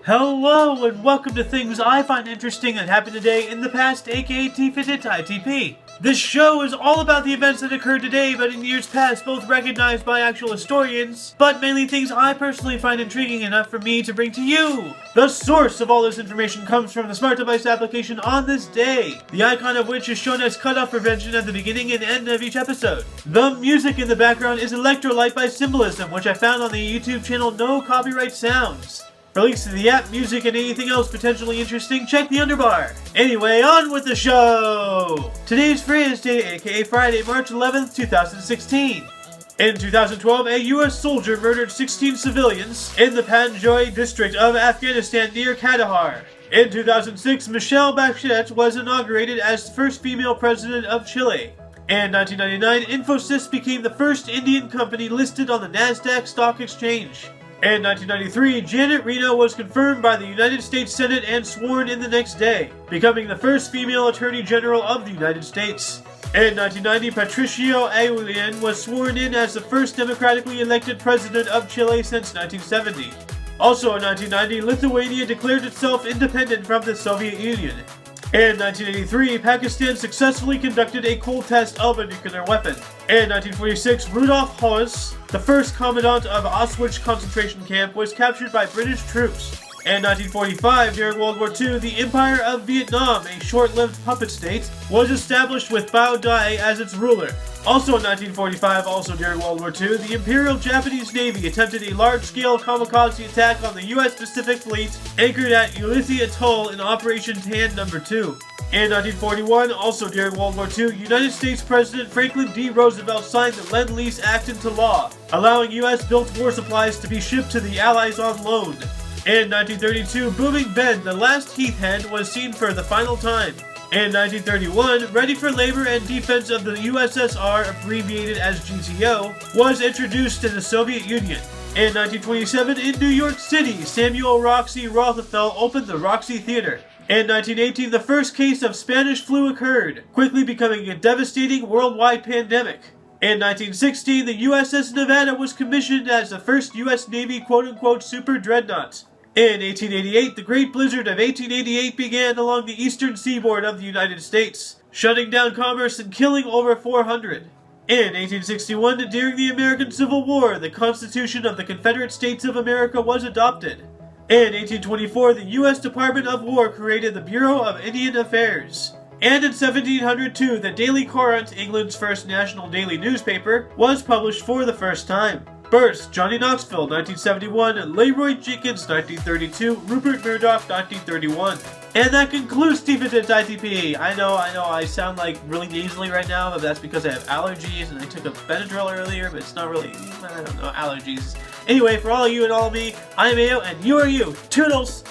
Hello and welcome to things I find interesting that happened today in the past, aka Tifitht Itp. This show is all about the events that occurred today but in years past, both recognized by actual historians, but mainly things I personally find intriguing enough for me to bring to you. The source of all this information comes from the smart device application on this day, the icon of which is shown as cutoff prevention at the beginning and end of each episode. The music in the background is Electro-Light by Symbolism, which I found on the YouTube channel No Copyright Sounds. For links to the app, music, and anything else potentially interesting, check the underbar. Anyway, on with the show! Today's Friday, aka Friday, March 11th, 2016. In 2012, a U.S. soldier murdered 16 civilians in the Panjshir district of Afghanistan near Kandahar. In 2006, Michelle Bachelet was inaugurated as the first female president of Chile. In 1999, Infosys became the first Indian company listed on the Nasdaq Stock Exchange. In 1993, Janet Reno was confirmed by the United States Senate and sworn in the next day, becoming the first female Attorney General of the United States. In 1990, Patricio Aylwin was sworn in as the first democratically elected president of Chile since 1970. Also in 1990, Lithuania declared itself independent from the Soviet Union. In 1983, Pakistan successfully conducted a cold test of a nuclear weapon. In 1946, Rudolf Höss, the first commandant of Auschwitz concentration camp, was captured by British troops. In 1945, during World War II, the Empire of Vietnam, a short-lived puppet state, was established with Bao Dai as its ruler. Also in 1945, also during World War II, the Imperial Japanese Navy attempted a large-scale kamikaze attack on the U.S. Pacific Fleet anchored at Ulithi Atoll in Operation Tan No. 2. In 1941, also during World War II, United States President Franklin D. Roosevelt signed the Lend-Lease Act into law, allowing U.S.-built war supplies to be shipped to the Allies on loan. In 1932, Booming Ben, the last Heath hen, was seen for the final time. In 1931, Ready for Labor and Defense of the USSR, abbreviated as GTO, was introduced in the Soviet Union. In 1927, in New York City, Samuel Roxy Rothafel opened the Roxy Theater. In 1918, the first case of Spanish flu occurred, quickly becoming a devastating worldwide pandemic. In 1916, the USS Nevada was commissioned as the first U.S. Navy quote-unquote super dreadnought. In 1888, the Great Blizzard of 1888 began along the eastern seaboard of the United States, shutting down commerce and killing over 400. In 1861, during the American Civil War, the Constitution of the Confederate States of America was adopted. In 1824, the U.S. Department of War created the Bureau of Indian Affairs. And in 1702, the Daily Courant, England's first national daily newspaper, was published for the first time. Births: Johnny Knoxville, 1971, Leroy Jenkins, 1932, Rupert Murdoch, 1931. And that concludes Tifitht Itp. I know, I sound like really nasally right now, but that's because I have allergies, and I took a Benadryl earlier, but it's not really, I don't know, allergies. Anyway, for all of you and all of me, I'm Ayo, and you are you. Toodles!